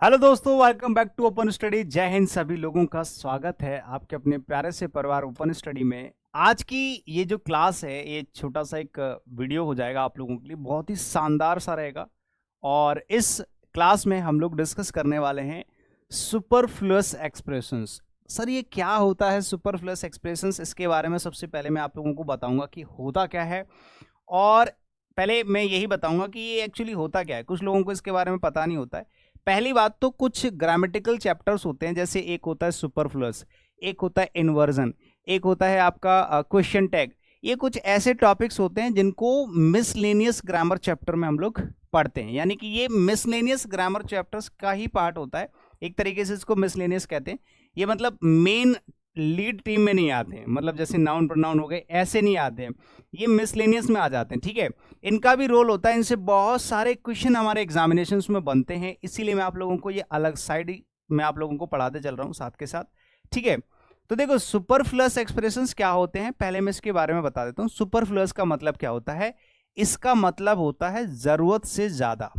Hello दोस्तों, welcome back to open study. जय हिंद। सभी लोगों का स्वागत है आपके अपने प्यारे से परिवार ओपन स्टडी में। आज की ये जो क्लास है, ये छोटा सा एक वीडियो हो जाएगा आप लोगों के लिए, बहुत ही शानदार सा रहेगा। और इस क्लास में हम लोग डिस्कस करने वाले हैं सुपरफ्लुअस एक्सप्रेशंस। सर ये क्या होता है सुपरफ्लुअस एक्सप्रेशंस? इसके बारे में सबसे पहले मैं आप लोगों को बताऊंगा कि होता क्या है। और पहले मैं यही बताऊंगा कि ये एक्चुअली होता क्या है। कुछ लोगों को इसके बारे में पता नहीं होता है। पहली बात तो कुछ ग्रामेटिकल चैप्टर्स होते हैं, जैसे एक होता है सुपरफ्लुअस, एक होता है इन्वर्जन, एक होता है आपका क्वेश्चन टैग। ये कुछ ऐसे टॉपिक्स होते हैं जिनको मिसलेनियस ग्रामर चैप्टर में हम लोग पढ़ते हैं, यानी कि ये मिसलेनियस ग्रामर चैप्टर्स का ही पार्ट होता है। एक तरीके से इसको मिसलेनियस कहते हैं। ये मतलब मेन लीड टीम में नहीं आते हैं, मतलब जैसे नाउन प्रोनाउन हो गए ऐसे नहीं आते हैं, ये मिसलेनियस में आ जाते हैं। ठीक है, इनका भी रोल होता है, इनसे बहुत सारे क्वेश्चन हमारे एग्जामिनेशंस में बनते हैं, इसीलिए मैं आप लोगों को ये अलग साइड में आप लोगों को पढ़ाते चल रहा हूँ साथ के साथ। ठीक है, तो देखो सुपरफ्लुअस एक्सप्रेशंस क्या होते हैं, पहले मैं इसके बारे में बता देता हूँ। सुपरफ्लुअस का मतलब क्या होता है? इसका मतलब होता है जरूरत से ज्यादा।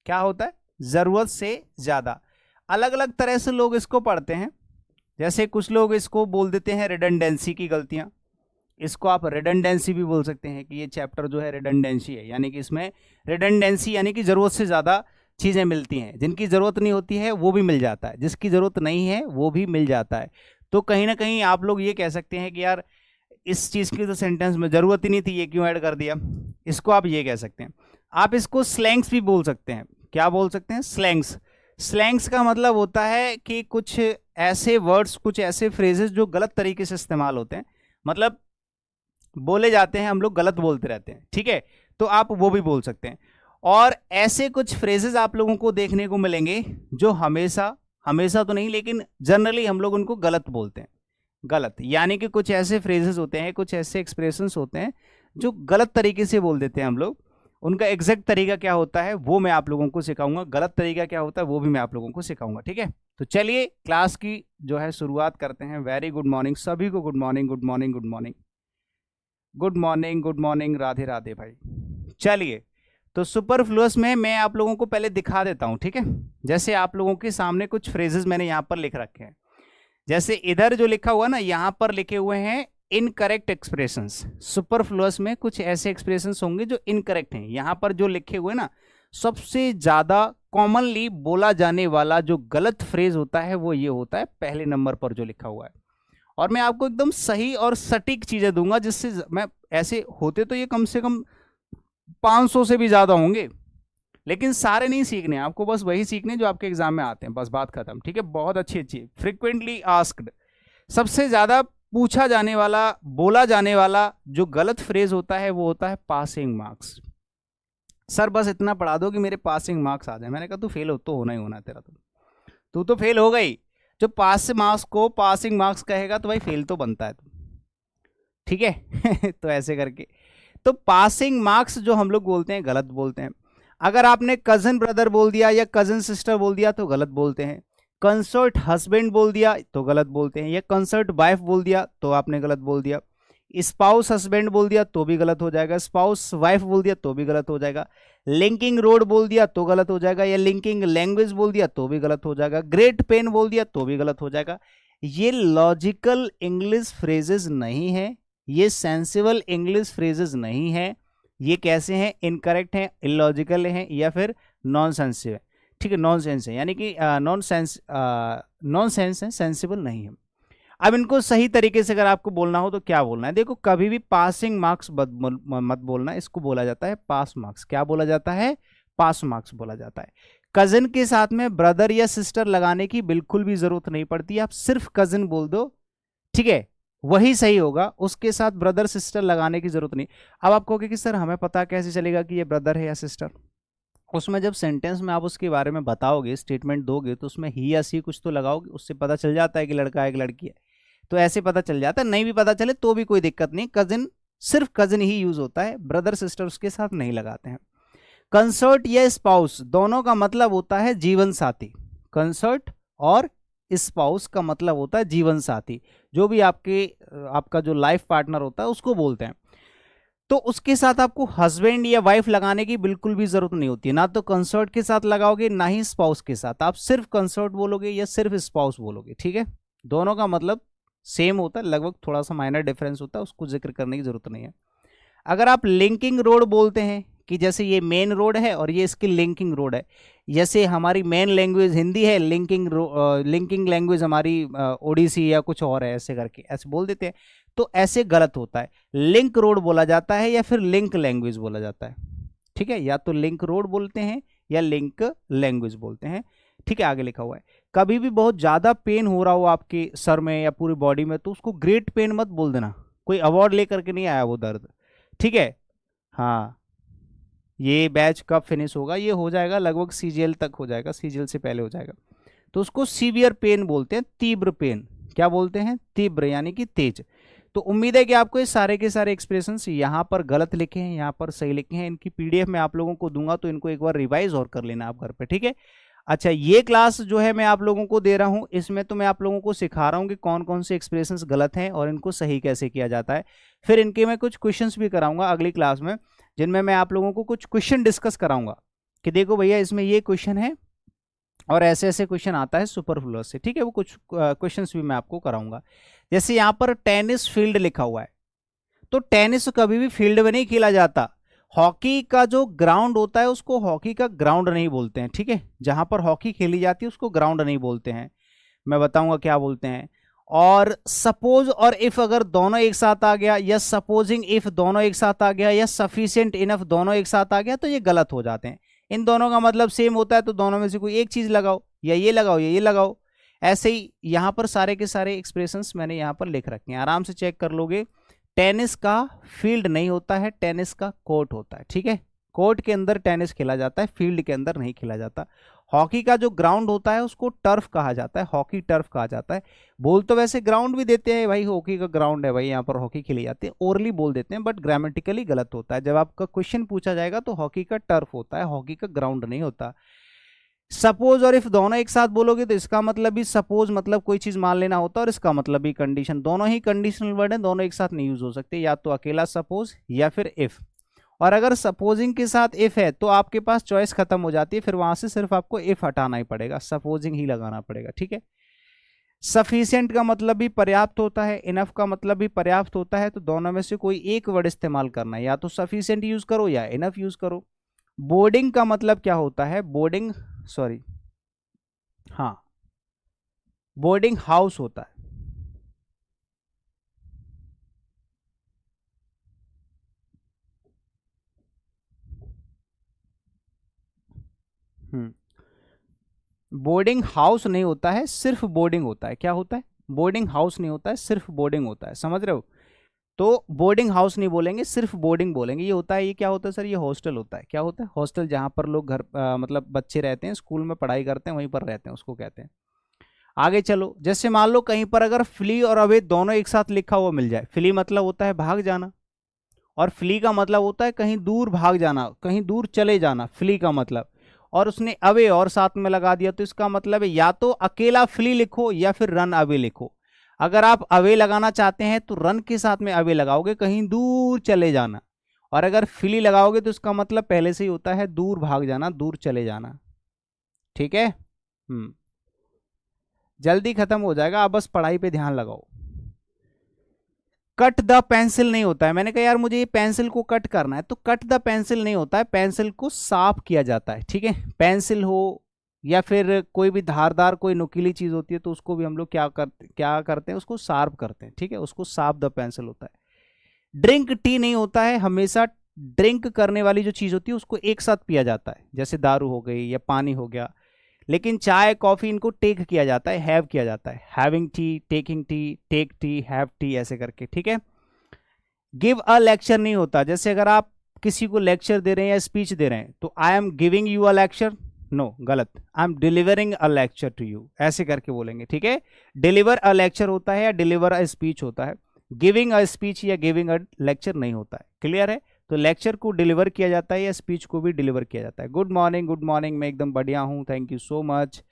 क्या होता है? जरूरत से ज्यादा। अलग अलग तरह से लोग इसको पढ़ते हैं। जैसे कुछ लोग इसको बोल देते हैं रिडंडेंसी की गलतियां। इसको आप रिडंडेंसी भी बोल सकते हैं कि ये चैप्टर जो है रिडंडेंसी है, यानी कि इसमें रिडंडेंसी यानी कि जरूरत से ज्यादा चीजें मिलती हैं। जिनकी जरूरत नहीं होती है वो भी मिल जाता है, जिसकी जरूरत नहीं है वो भी मिल जाता है। तो कहीं ना कहीं आप लोग ये कह सकते हैं कि यार इस चीज की तो सेंटेंस में जरूरत ही नहीं थी, ये क्यों ऐड कर दिया। इसको आप ये कह सकते हैं। आप इसको स्लैंग्स भी बोल सकते हैं। क्या बोल सकते हैं? स्लैंग्स। स्लैंग्स का मतलब होता है कि कुछ ऐसे वर्ड्स, कुछ ऐसे फ्रेजेस जो गलत तरीके से इस्तेमाल होते हैं, मतलब बोले जाते हैं, हम लोग गलत बोलते रहते हैं। ठीक है, तो आप वो भी बोल सकते हैं। और ऐसे कुछ फ्रेजेस आप लोगों को देखने को मिलेंगे जो हमेशा हमेशा तो नहीं लेकिन जनरली हम लोग उनको गलत बोलते हैं। गलत यानी कि कुछ ऐसे फ्रेजेस होते हैं, कुछ ऐसे एक्सप्रेशंस होते हैं जो गलत तरीके से बोल देते हैं हम लोग। उनका एग्जैक्ट तरीका क्या होता है वो मैं आप लोगों को सिखाऊंगा, गलत तरीका क्या होता है वो भी मैं आप लोगों को सिखाऊंगा। ठीक है, तो चलिए क्लास की जो है शुरुआत करते हैं। वेरी गुड मॉर्निंग सभी को, good morning good morning good morning good morning good morning, Radhe Radhe भाई। चलिए, तो सुपरफ्लुअस में मैं आप लोगों को पहले दिखा देता हूं। ठीक है, जैसे आप लोगों के सामने कुछ फ्रेजेस मैंने यहां पर लिख रखे हैं। जैसे इधर जो लिखा हुआ ना, यहां पर लिखे हुए हैं इनकरेक्ट एक्सप्रेशंस। सुपरफ्लुअस में कुछ ऐसे एक्सप्रेशंस होंगे जो इनकरेक्ट हैं। यहां पर जो लिखे हुए ना, सबसे ज्यादा कॉमनली बोला जाने वाला जो गलत फ्रेज होता है वो ये होता है पहले नंबर पर जो लिखा हुआ है। और मैं आपको एकदम सही और सटीक चीजें दूंगा, जिससे मैं ऐसे होते तो ये कम से कम 500 से भी ज्यादा होंगे, लेकिन सारे नहीं सीखने आपको, बस वही सीखने जो आपके एग्जाम में आते हैं, बस बात खत्म। ठीक है, बहुत अच्छी अच्छी फ्रीक्वेंटली आस्क्ड, सबसे ज्यादा पूछा जाने वाला, बोला जाने वाला जो गलत फ्रेज होता है वो होता है पासिंग मार्क्स। सर बस इतना पढ़ा दो कि मेरे पासिंग मार्क्स आ जाए। मैंने कहा तू फेल हो तो होना ही होना है तेरा, तू तो फेल हो गई। जो पास मार्क्स को पासिंग मार्क्स कहेगा तो भाई फेल तो बनता है तू। ठीक है तो ऐसे करके, तो पासिंग मार्क्स जो हम लोग बोलते हैं गलत बोलते हैं। अगर आपने कजन ब्रदर बोल दिया या कजन सिस्टर बोल दिया तो गलत बोलते हैं। कंसर्ट हस्बैंड बोल दिया तो गलत बोलते हैं, या कंसर्ट वाइफ बोल दिया तो आपने गलत बोल दिया। स्पाउस हस्बैंड बोल दिया तो भी गलत हो जाएगा, स्पाउस वाइफ बोल दिया तो भी गलत हो जाएगा। लिंकिंग रोड बोल दिया तो गलत हो जाएगा, या लिंकिंग लैंग्वेज बोल दिया तो भी गलत हो जाएगा। ग्रेट पेन बोल दिया तो भी गलत हो जाएगा। ये लॉजिकल इंग्लिश फ्रेजेस नहीं है, ये सेंसिबल इंग्लिश फ्रेजेस नहीं है। ये कैसे हैं? इनकरेक्ट हैं, इलॉजिकल हैं, या फिर नॉन सेंस है। ठीक है, नॉन सेंस है, यानी कि नॉन सेंस है, सेंसिबल नहीं है। अब इनको सही तरीके से अगर आपको बोलना हो तो क्या बोलना है? देखो, कभी भी पासिंग मार्क्स मत बोलना, इसको बोला जाता है पास मार्क्स। क्या बोला जाता है? पास मार्क्स बोला जाता है। कजन के साथ में ब्रदर या सिस्टर लगाने की बिल्कुल भी जरूरत नहीं पड़ती, आप सिर्फ कजन बोल दो। ठीक है, वही सही होगा, उसके साथ ब्रदर सिस्टर लगाने की जरूरत नहीं। अब आप कहोगे कि सर हमें पता कैसे चलेगा कि ये ब्रदर है या सिस्टर? उसमें जब सेंटेंस में आप उसके बारे में बताओगे, स्टेटमेंट दोगे, तो उसमें ही या सी कुछ तो लगाओगे, उससे पता चल जाता है कि लड़का है कि लड़की है। तो ऐसे पता चल जाता है। नहीं भी पता चले तो भी कोई दिक्कत नहीं, कजिन सिर्फ कजिन ही यूज होता है, ब्रदर सिस्टर उसके साथ नहीं लगाते हैं। कंसर्ट या स्पाउस दोनों का मतलब होता है जीवन साथी। कंसर्ट और स्पाउस का मतलब होता है जीवन साथी, जो भी आपका जो लाइफ पार्टनर होता है उसको बोलते हैं। तो उसके साथ आपको हस्बैंड या वाइफ लगाने की बिल्कुल भी जरूरत नहीं होती है, ना तो कंसर्ट के साथ लगाओगे ना ही स्पाउस के साथ, आप सिर्फ कंसर्ट बोलोगे या सिर्फ स्पाउस बोलोगे, ठीक है। दोनों का मतलब सेम होता है, लगभग थोड़ा सा माइनर डिफरेंस होता है, उसको जिक्र करने की जरूरत नहीं है। अगर आप लिंकिंग रोड बोलते हैं कि जैसे ये मेन रोड है और ये इसकी लिंकिंग रोड है, जैसे हमारी मेन लैंग्वेज हिंदी है, लिंकिंग लैंग्वेज हमारी ओडिसी या कुछ और है, ऐसे करके ऐसे बोल देते हैं, तो ऐसे गलत होता है। लिंक रोड बोला जाता है या फिर लिंक लैंग्वेज बोला जाता है, ठीक है। या तो लिंक रोड बोलते हैं या लिंक लैंग्वेज बोलते हैं, ठीक है। आगे लिखा हुआ है, कभी भी बहुत ज्यादा पेन हो रहा हो आपके सर में या पूरी बॉडी में, तो उसको ग्रेट पेन मत बोल देना, कोई अवार्ड लेकर के नहीं आया वो दर्द, ठीक है। हाँ, ये बैच कब फिनिश होगा, ये हो जाएगा लगभग सीजीएल तक हो जाएगा, सीजीएल से पहले हो जाएगा। तो उसको सीवियर पेन बोलते हैं, तीव्र पेन। क्या बोलते हैं? तीव्र, यानी कि तेज। तो उम्मीद है कि आपको ये सारे के सारे एक्सप्रेशंस यहाँ पर गलत लिखे हैं, यहाँ पर सही लिखे हैं। इनकी पीडीएफ मैं आप लोगों को दूंगा, तो इनको एक बार रिवाइज और कर लेना आप घर पे, ठीक है। अच्छा, ये क्लास जो है मैं आप लोगों को दे रहा हूँ, इसमें तो मैं आप लोगों को सिखा रहा हूँ कि कौन कौन से एक्सप्रेशंस गलत हैं और इनको सही कैसे किया जाता है। फिर इनके मैं कुछ क्वेश्चंस भी कराऊंगा अगली क्लास में, जिनमें मैं आप लोगों को कुछ क्वेश्चन डिस्कस कराऊंगा कि देखो भैया इसमें ये क्वेश्चन है और ऐसे ऐसे क्वेश्चन आता है सुपरफ्लुअस से, ठीक है। वो कुछ क्वेश्चंस भी मैं आपको कराऊंगा। जैसे यहाँ पर टेनिस फील्ड लिखा हुआ है, तो टेनिस कभी भी फील्ड में नहीं खेला जाता। हॉकी का जो ग्राउंड होता है उसको हॉकी का ग्राउंड नहीं बोलते हैं, ठीक है। जहां पर हॉकी खेली जाती है उसको ग्राउंड नहीं बोलते हैं, मैं बताऊंगा क्या बोलते हैं। और सपोज और इफ अगर दोनों एक साथ आ गया, या सपोजिंग इफ दोनों एक साथ आ गया, या सफिशिएंट इनफ दोनों एक साथ आ गया, तो ये गलत हो जाते हैं। इन दोनों का मतलब सेम होता है, तो दोनों में से कोई एक चीज लगाओ, या ये लगाओ या ये लगाओ। ऐसे ही यहां पर सारे के सारे एक्सप्रेशंस मैंने यहां पर लिख रखे हैं, आराम से चेक कर लोगे। टेनिस का फील्ड नहीं होता है, टेनिस का कोर्ट होता है, ठीक है। कोर्ट के अंदर टेनिस खेला जाता है, फील्ड के अंदर नहीं खेला जाता। हॉकी का जो ग्राउंड होता है उसको टर्फ कहा जाता है, हॉकी टर्फ कहा जाता है। बोल तो वैसे ग्राउंड भी देते हैं, भाई हॉकी का ग्राउंड है, भाई यहाँ पर हॉकी खेली जाती है, ओरली बोल देते हैं, बट ग्रामेटिकली गलत होता है। जब आपका क्वेश्चन पूछा जाएगा तो हॉकी का टर्फ होता है, हॉकी का ग्राउंड नहीं होता। सपोज और इफ दोनों एक साथ बोलोगे तो इसका मतलब भी सपोज मतलब कोई चीज मान लेना होता है, और इसका मतलब भी कंडीशन, दोनों ही कंडीशनल वर्ड है, दोनों एक साथ नहीं यूज हो सकते, या तो अकेला सपोज या फिर इफ। और अगर सपोजिंग के साथ इफ है तो आपके पास चॉइस खत्म हो जाती है, फिर वहां से सिर्फ आपको इफ हटाना ही पड़ेगा, सपोजिंग ही लगाना पड़ेगा, ठीक है। सफिशिएंट का मतलब भी पर्याप्त होता है, इनफ का मतलब भी पर्याप्त होता है, तो दोनों में से कोई एक वर्ड इस्तेमाल करना है, या तो सफिशिएंट यूज करो या इनफ यूज करो। बोर्डिंग का मतलब क्या होता है? बोर्डिंग, सॉरी, हाँ, बोर्डिंग हाउस होता है। बोर्डिंग हाउस नहीं होता है, सिर्फ बोर्डिंग होता है। क्या होता है? बोर्डिंग हाउस नहीं होता है, सिर्फ बोर्डिंग होता है, समझ रहे हो। तो बोर्डिंग हाउस नहीं बोलेंगे, सिर्फ बोर्डिंग बोलेंगे। ये होता है, ये क्या होता है सर? ये हॉस्टल होता है। क्या होता है? हॉस्टल, जहां पर लोग घर मतलब बच्चे रहते हैं, स्कूल में पढ़ाई करते हैं, वहीं पर रहते हैं, उसको कहते हैं। आगे चलो, जैसे मान लो कहीं पर अगर फ्ली और अवे दोनों एक साथ लिखा हुआ मिल जाए। फ्ली मतलब होता है भाग जाना, और फ्ली का मतलब होता है कहीं दूर भाग जाना, कहीं दूर चले जाना, फ्ली का मतलब। और उसने अवे और साथ में लगा दिया, तो इसका मतलब है या तो अकेला फ्ली लिखो या फिर रन अवे लिखो। अगर आप अवे लगाना चाहते हैं तो रन के साथ में अवे लगाओगे, कहीं दूर चले जाना। और अगर फ्ली लगाओगे तो इसका मतलब पहले से ही होता है दूर भाग जाना, दूर चले जाना, ठीक है। जल्दी खत्म हो जाएगा, आप बस पढ़ाई पे ध्यान लगाओ। कट द पेंसिल नहीं होता है। मैंने कहा यार मुझे ये पेंसिल को कट करना है, तो कट द पेंसिल नहीं होता है, पेंसिल को साफ किया जाता है, ठीक है। पेंसिल हो या फिर कोई भी धारदार कोई नुकीली चीज होती है, तो उसको भी हम लोग क्या करते हैं, उसको शार्प करते हैं, ठीक है, उसको शार्प द पेंसिल होता है। ड्रिंक टी नहीं होता है, हमेशा ड्रिंक करने वाली जो चीज होती है उसको एक साथ पिया जाता है, जैसे दारू हो गई या पानी हो गया। लेकिन चाय कॉफी इनको टेक किया जाता है, हैव किया जाता है। Having tea, taking tea, take tea, have tea, ऐसे करके, ठीक है। गिव अ लेक्चर नहीं होता। जैसे अगर आप किसी को लेक्चर दे रहे हैं या स्पीच दे रहे हैं, तो I am giving you a lecture, no, गलत। I am delivering a lecture to you, ऐसे करके बोलेंगे, ठीक है। डिलीवर अ लेक्चर होता है या डिलीवर अ स्पीच होता है, गिविंग अ स्पीच या गिविंग अ लेक्चर नहीं होता है। क्लियर है? तो लेक्चर को डिलीवर किया जाता है या स्पीच को भी डिलीवर किया जाता है। गुड मॉर्निंग, गुड मॉर्निंग, मैं एकदम बढ़िया हूँ, thank you so much,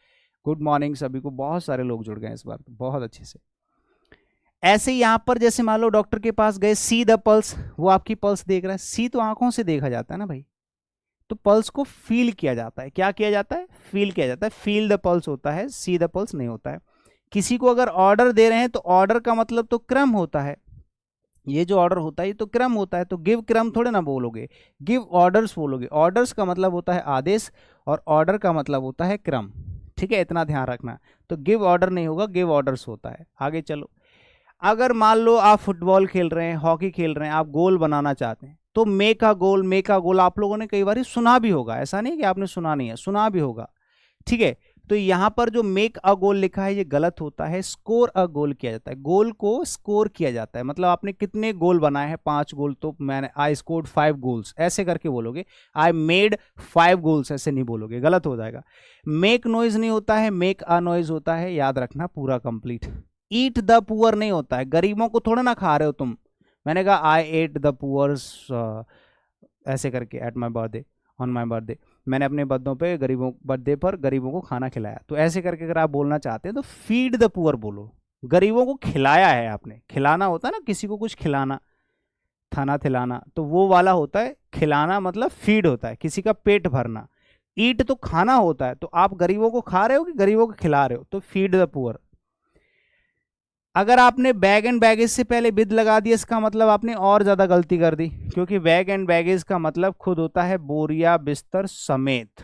good morning सभी को। बहुत सारे लोग जुड़ गए इस बार, बहुत अच्छे से। ऐसे ही यहाँ पर जैसे मान लो डॉक्टर के पास गए, सी द पल्स, वो आपकी पल्स देख रहा है। सी तो आंखों से देखा जाता है ना भाई, तो पल्स को फील किया जाता है। क्या किया जाता है? फील किया जाता है। फील द पल्स होता है, सी द पल्स नहीं होता है। किसी को अगर ऑर्डर दे रहे हैं तो ऑर्डर का मतलब तो क्रम होता है। ये जो ऑर्डर होता है ये तो क्रम होता है, तो गिव क्रम थोड़े ना बोलोगे, गिव ऑर्डर्स बोलोगे। ऑर्डर्स का मतलब होता है आदेश और ऑर्डर का मतलब होता है क्रम। ठीक है, इतना ध्यान रखना। तो गिव ऑर्डर नहीं होगा, गिव ऑर्डर्स होता है। आगे चलो, अगर मान लो आप फुटबॉल खेल रहे हैं, हॉकी खेल रहे हैं, आप गोल बनाना चाहते हैं, तो make a goal, make a गोल आप लोगों ने कई बार सुना भी होगा, ऐसा नहीं कि आपने सुना नहीं है, सुना भी होगा। ठीक है, तो यहां पर जो मेक अ गोल लिखा है ये गलत होता है, स्कोर अ गोल किया जाता है। गोल को स्कोर किया जाता है, मतलब आपने कितने गोल बनाए हैं, 5 गोल, तो मैंने आई स्कोर्ड 5 गोल्स ऐसे करके बोलोगे। आई मेड 5 गोल्स ऐसे नहीं बोलोगे, गलत हो जाएगा। मेक नॉइज नहीं होता है, मेक अ नॉइज होता है, याद रखना पूरा कंप्लीट। ईट द पुअर नहीं होता है, गरीबों को थोड़ा ना खा रहे हो तुम। मैंने कहा आई एट द पुअर्स ऐसे करके at my birthday, on my birthday, मैंने अपने बर्थडे पे गरीबों, बर्थडे पर गरीबों को खाना खिलाया। तो ऐसे करके अगर आप बोलना चाहते हैं तो फीड द पुअर बोलो, गरीबों को खिलाया है आपने। खिलाना होता है ना, किसी को कुछ खिलाना, खाना खिलाना, तो वो वाला होता है खिलाना, मतलब फीड होता है किसी का पेट भरना। ईट तो खाना होता है, तो आप गरीबों को खा रहे हो कि गरीबों को खिला रहे हो, तो फीड द पुअर। अगर आपने बैग एंड बैगेज से पहले विद लगा दिया, इसका मतलब आपने और ज्यादा गलती कर दी, क्योंकि बैग एंड बैगेज का मतलब खुद होता है बोरिया बिस्तर समेत।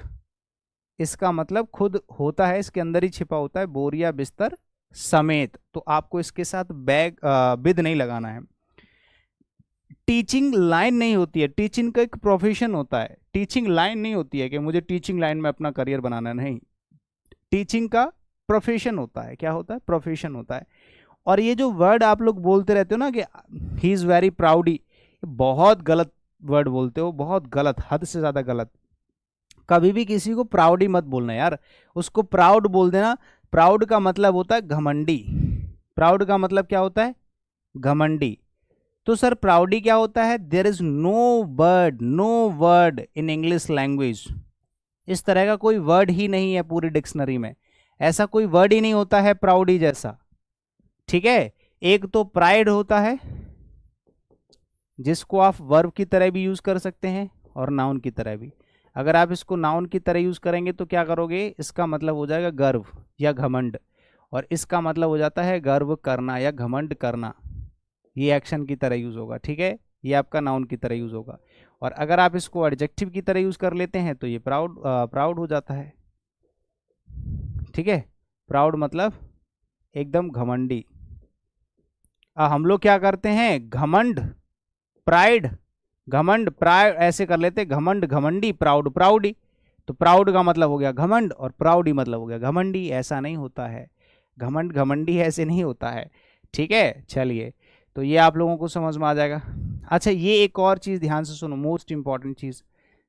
इसका मतलब खुद होता है, इसके अंदर ही छिपा होता है बोरिया बिस्तर समेत, तो आपको इसके साथ बैग विद नहीं लगाना है। टीचिंग लाइन नहीं होती है, टीचिंग का एक प्रोफेशन होता है। टीचिंग लाइन नहीं होती है कि मुझे टीचिंग लाइन में अपना करियर बनाना, नहीं। टीचिंग का प्रोफेशन होता है। क्या होता है? प्रोफेशन होता है। और ये जो वर्ड आप लोग बोलते रहते हो ना कि ही इज़ वेरी प्राउडी, बहुत गलत वर्ड बोलते हो, बहुत गलत, हद से ज़्यादा गलत। कभी भी किसी को प्राउडी मत बोलना यार, उसको प्राउड बोल देना। प्राउड का मतलब होता है घमंडी। प्राउड का मतलब क्या होता है? घमंडी। तो सर प्राउडी क्या होता है? There is no word in English language, इस तरह का कोई वर्ड ही नहीं है पूरी डिक्शनरी में, ऐसा कोई वर्ड ही नहीं होता है प्राउडी जैसा। ठीक है, एक तो प्राइड होता है, जिसको आप वर्ब की तरह भी यूज कर सकते हैं और नाउन की तरह भी। अगर आप इसको नाउन की तरह यूज करेंगे तो क्या करोगे? इसका मतलब हो जाएगा गर्व या घमंड, और इसका मतलब हो जाता है गर्व करना या घमंड करना, ये एक्शन की तरह यूज होगा। ठीक है, ये आपका नाउन की तरह यूज होगा। और अगर आप इसको एडजेक्टिव की तरह यूज कर लेते हैं तो ये प्राउड हो जाता है। ठीक है, प्राउड मतलब एकदम घमंडी। हम लोग क्या करते हैं? घमंड, प्राइड, घमंड, प्राइड ऐसे कर लेते, घमंड घमंडी, प्राउड प्राउडी। तो प्राउड का मतलब हो गया घमंड और प्राउडी मतलब हो गया घमंडी। ऐसा नहीं होता है, घमंड घमंडी ऐसे नहीं होता है। ठीक है, चलिए, तो ये आप लोगों को समझ में आ जाएगा। अच्छा, ये एक और चीज़ ध्यान से सुनो, मोस्ट इंपॉर्टेंट चीज़।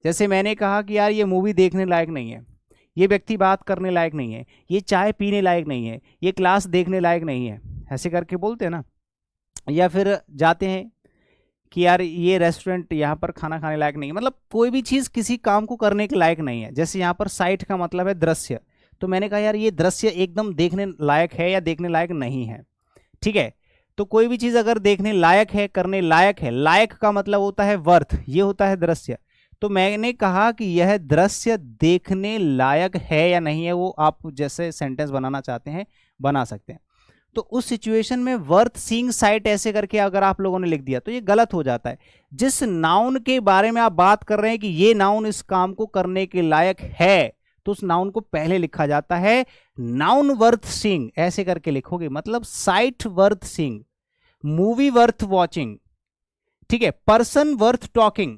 जैसे मैंने कहा कि यार ये मूवी देखने लायक नहीं है, ये व्यक्ति बात करने लायक नहीं है, ये चाय पीने लायक नहीं है, ये क्लास देखने लायक नहीं है, ऐसे करके बोलते हैं ना। या फिर जाते हैं कि यार ये रेस्टोरेंट यहाँ पर खाना खाने लायक नहीं है, मतलब कोई भी चीज़ किसी काम को करने के लायक नहीं है। जैसे यहाँ पर साइट का मतलब है दृश्य, तो मैंने कहा यार ये दृश्य एकदम देखने लायक है या देखने लायक नहीं है। ठीक है, तो कोई भी चीज़ अगर देखने लायक है, करने लायक है, लायक का मतलब होता है वर्थ, ये होता है दृश्य। तो मैंने कहा कि यह दृश्य देखने लायक है या नहीं है, वो आप जैसे सेंटेंस बनाना चाहते हैं बना सकते हैं। तो उस सिचुएशन में वर्थ सीइंग साइट ऐसे करके अगर आप लोगों ने लिख दिया तो ये गलत हो जाता है। जिस नाउन के बारे में आप बात कर रहे हैं कि ये नाउन इस काम को करने के लायक है, तो उस नाउन को पहले लिखा जाता है नाउन वर्थ सीइंग, ऐसे करके लिखोगे। मतलब site worth seeing, movie worth watching, ठीक है, पर्सन वर्थ टॉकिंग।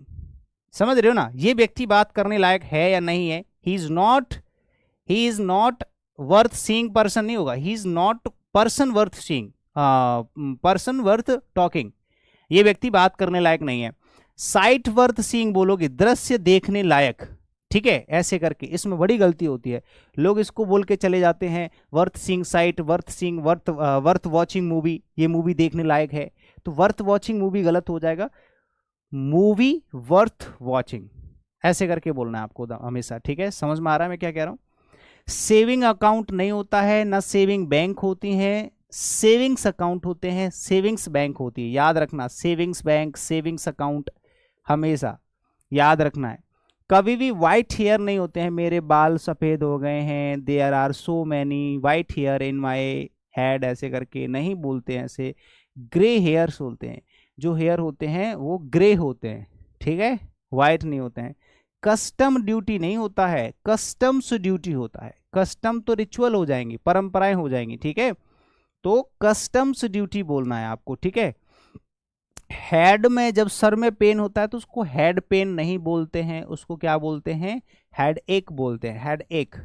समझ रहे हो ना? ये व्यक्ति बात करने लायक है या नहीं है। He is not worth seeing, person नहीं होगा, he is not person worth seeing, person worth talking, ये व्यक्ति बात करने लायक नहीं है। साइट वर्थ सीइंग बोलोगे, दृश्य देखने लायक। ठीक है, ऐसे करके। इसमें बड़ी गलती होती है, लोग इसको बोल के चले जाते हैं worth seeing site, worth seeing, worth watching movie, ये मूवी देखने लायक है। तो वर्थ वॉचिंग मूवी गलत हो जाएगा, मूवी वर्थ वॉचिंग, ऐसे करके बोलना है आपको हमेशा। ठीक है, समझ में आ रहा है मैं क्या कह रहा हूं? सेविंग अकाउंट नहीं होता है, ना सेविंग बैंक होती है, सेविंग्स अकाउंट होते हैं, सेविंग्स बैंक होती है, याद रखना, सेविंग्स बैंक, सेविंग्स अकाउंट हमेशा याद रखना है। कभी भी वाइट हेयर नहीं होते हैं, मेरे बाल सफ़ेद हो गए हैं, there are so many white hair in my head, ऐसे करके नहीं बोलते हैं, ऐसे ग्रे हेयर्स बोलते हैं। जो हेयर होते हैं वो ग्रे होते हैं, ठीक है, वाइट नहीं होते हैं। कस्टम ड्यूटी नहीं होता है, कस्टम्स ड्यूटी होता है। कस्टम तो रिचुअल हो जाएंगी, परंपराएं हो जाएंगी, ठीक है, तो कस्टम्स ड्यूटी बोलना है आपको, ठीक है। हेड में जब सर में पेन होता है तो उसको हेड पेन नहीं बोलते हैं, उसको क्या बोलते हैं, हेड एक बोलते हैं। हेड एक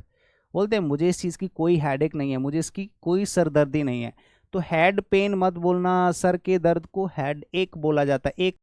बोलते हैं, मुझे इस चीज़ की कोई हेड एक नहीं है, मुझे इसकी कोई सरदर्दी नहीं है, तो हेड पेन मत बोलना, सर के दर्द को हेड एक बोला जाता है। एक